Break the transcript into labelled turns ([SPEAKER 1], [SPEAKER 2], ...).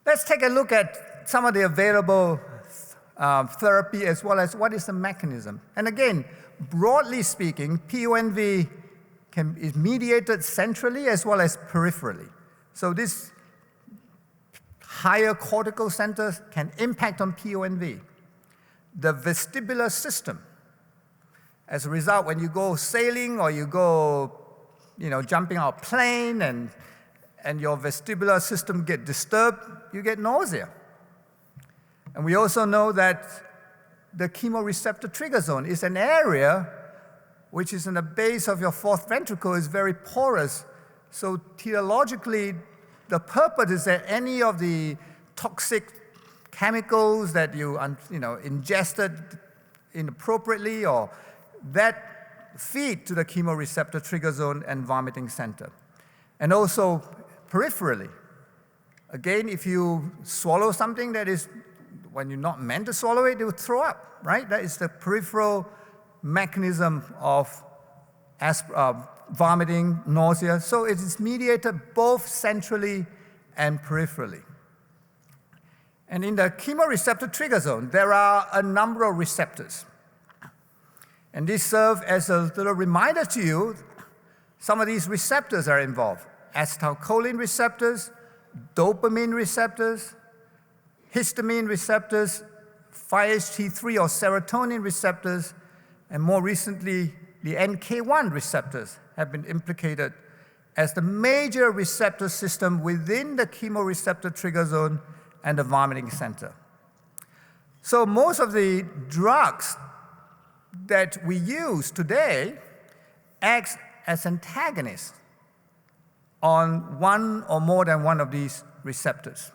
[SPEAKER 1] Let's take a look at some of the available therapy as well as what is the mechanism. And again, broadly speaking, PONV is mediated centrally as well as peripherally. So this higher cortical centers can impact on PONV. The vestibular system, as a result, when you go sailing or you go jumping out of a plane and your vestibular system get disturbed, you get nausea. And we also know that the chemoreceptor trigger zone is an area which is in the base of your fourth ventricle, is very porous. So etiologically, the purpose is that any of the toxic chemicals that you ingested inappropriately or that feed to the chemoreceptor trigger zone and vomiting center. And also peripherally. Again, if you swallow something that is, when you're not meant to swallow it, you will throw up, right? That is the peripheral mechanism of vomiting, nausea. So it is mediated both centrally and peripherally. And in the chemoreceptor trigger zone, there are a number of receptors. And these serve as a little reminder to you, some of these receptors are involved. Acetylcholine receptors, dopamine receptors, histamine receptors, 5-HT3 or serotonin receptors, and more recently, the NK1 receptors have been implicated as the major receptor system within the chemoreceptor trigger zone and the vomiting center. So most of the drugs that we use today act as antagonists on one or more than one of these receptors.